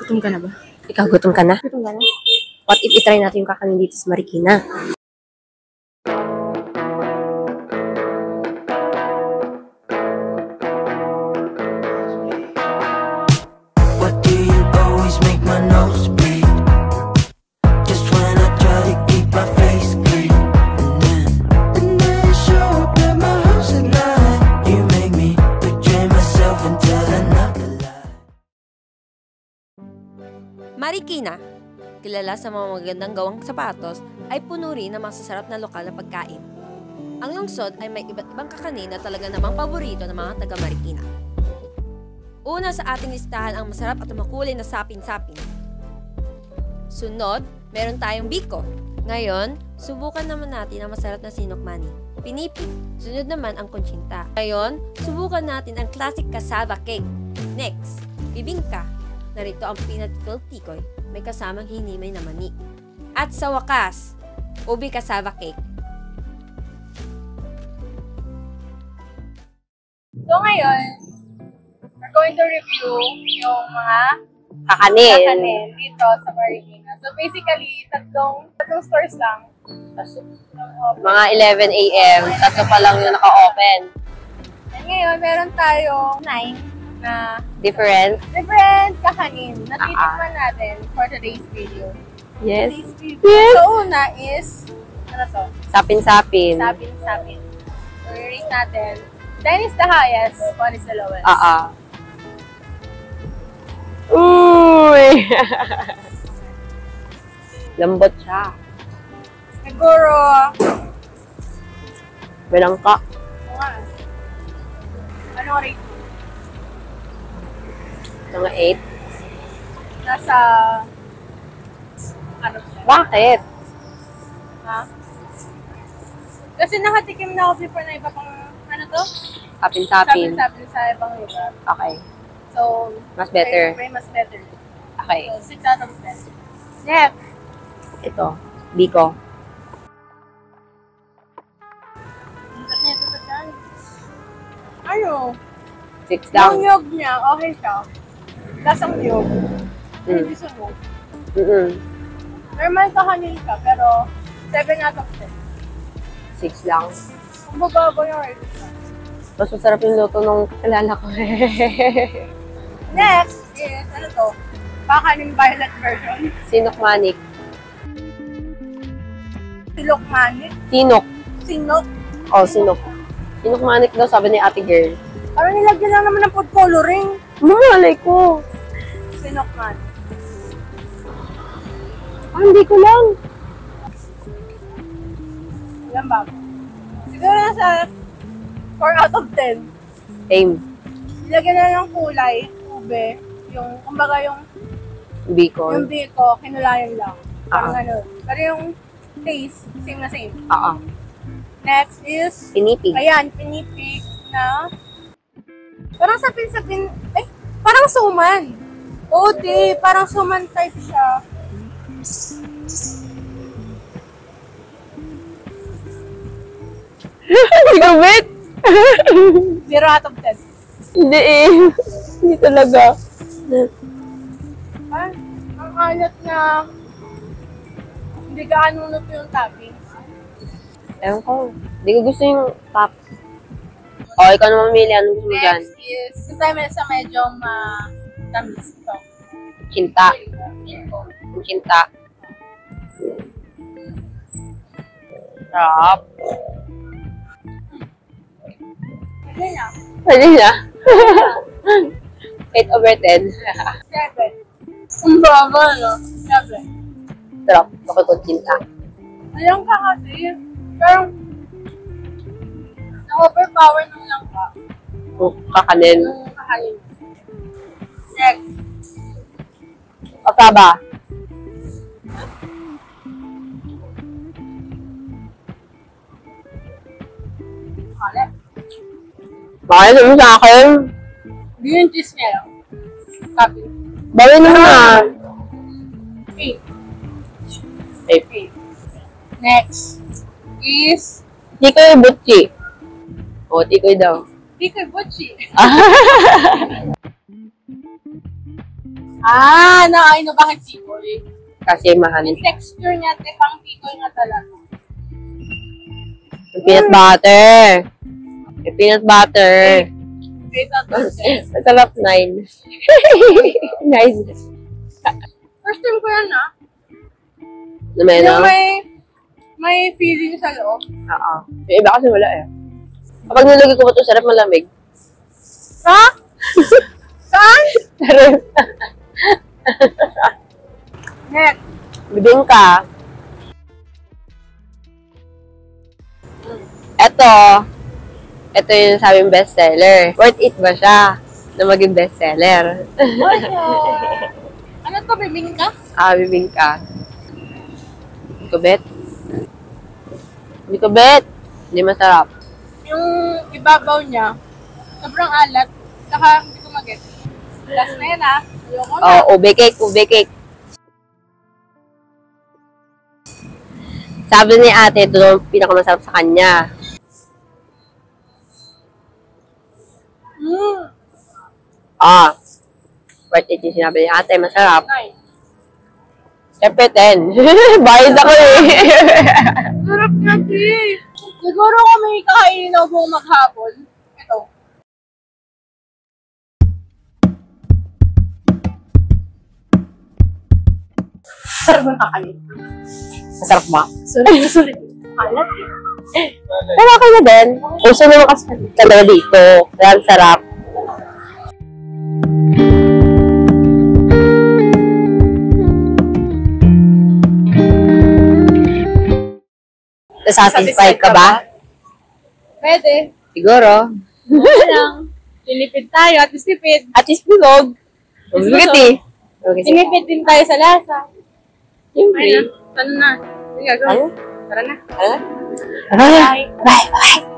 Gutom ka na ba? Ikaw, gutom ka na? Gutom ka na? What if itry natin yung kakanin dito sa Marikina? What do you always make my nose bleed? Just when I try to keep my face clean. And then you show up at my house at night. You make me betray myself until I'm not alive. Marikina, kilala sa mga magandang gawang sapatos, ay puno rin ng masasarap na lokal na pagkain. Ang lungsod ay may iba't ibang kakanin na talaga namang paborito ng mga taga-Marikina. Una sa ating listahan ang masarap at makulay na sapin-sapin. Sunod, meron tayong biko. Ngayon, subukan naman natin ang masarap na sinokmani, pinipig. Sunod naman ang kunchinta. Ngayon, subukan natin ang classic cassava cake. Next, bibingka. Narito ang peanut-filled tikoy, may kasamang hinimay na mani. At sa wakas, ubi cassava cake. So ngayon, we're going to review yung mga Kakanin. dito sa Marikina. So basically, tatlong stores lang. Mga 11 a.m. Tatlo pa lang yung naka-open. And ngayon, meron tayong 9 na Different? kakanin na titikman natin for today's video. Yes. Today's video. Yes. So una is, ano to? Sapin-sapin. Sapin. So i-rate natin. 10 is the highest, 1 is the lowest. Uy! Lambot siya. Siguro, Balangka. anong rate? Mga 8. Nasa, ano siya? Bakit? Ha? Kasi nakatikim na ako before na iba pang, ano to? Sapin-sapin. Sapin sa ibang lugar. Okay. So, Mas better. May mas better. Okay. So, 6 out of 10. Next. Ito. Biko. Ang sarap nito sa tiyan. Ano? 6 lang. Yung yog niya, okay siya. Lasang yog. Hindi sunog. Normal kakanin ka, pero 7 out of 10. 6 lang. Ang bababa yung rate siya. Mas masarap yung luto nung kilala ko. Next is, ano to? Kakanin violet version. Sinokmanik. Silokmanik. Sinok. Sinok. Oh, sinok. Sinokmanik daw, sabi ni ate girl. Parang nilagyan lang naman ng food coloring. Malay ko. Sinokmanik. Hindi ko lang. Ilan ba? Siguro nasa 4 out of 10. Same. Nilagyan na ng kulay, ube, yung, kumbaga yung Biko. biko, kinulayan lang. Parang ano. Pero yung taste, same na same. Next is, Pinipig. ayan, pinipig na, parang sapin-sapin, parang suman. Oo, parang suman type siya. Hindi ko bet. 0 out of 10. Hindi eh. Hindi talaga. Ang alat na, hindi gaano luto yung toppings. Ewan ko. Hindi ko gusto yung top. Oh, ikaw na mamili. Anong gusto mo dyan? Next is, gusto tayo sa medyo matamis ito. Kinta. Kinta. Sarap. Hindi na. Pwede na. 8 over 10. 7. Ang baba, no? 7. Sarap. Kapag kong kinta. Ayun ka kasi, parang na-overpower nung lang ka. Kakanin. Nung kakain. Next. Otaba. Kalat. Bakit mo sa akin? Hindi yung cheese niya lang. Copy. Bawin mo na. 8. 8. Next is Tikoy Butchi. O, tikoy daw. Tikoy Butchi. Nakain na bakit sikoy? Kasi mahal. Yung texture niya, pang sikoy nga talaga. Yung peanut butter. Yung peanut butter. Wait, Masarap, 9. 9. first time ko yan, Nameno? Yung may feeling sa loob. Oo. Yung iba kasi wala eh. Kapag nilagay ko ba ito, sarap malamig. Ha? Saan? Sarap. Next. Bibingka. Ito yung sabing bestseller. Worth it ba siya na maging bestseller? Ano to, bibingka? Bibingka. Hindi ko bet. Hindi ko bet. Hindi masarap. Yung ibabaw niya, sobrang alat. Saka, hindi ko mag-get. Last na yan, Ayoko na. Ube cake, ube cake. Sabi ni ate, ito yung pinakamasarap sa kanya. Worth it yung sinabi ni ate, masarap. Nice. Siyempre, 10. Bayad ako eh. Sarap na, siguro kung may kakainin ako buong maghapon, ito. Sarap ng kakanin. Masarap ba? Sulit. Alat Pero okay na din. Uso naman kasi talaga dito. Kaya ang sarap. Satisfied ka ba? Pwede. Siguro. Okay lang. Lilipid tayo at least tipid. At least bilog. Bigat eh. Okay, sige. Sinipid din tayo sa lasa. Siyempre. Ayun na. Sana na. Sige, go. Ano? Tara na. Ano? Bye. Bye. Bye.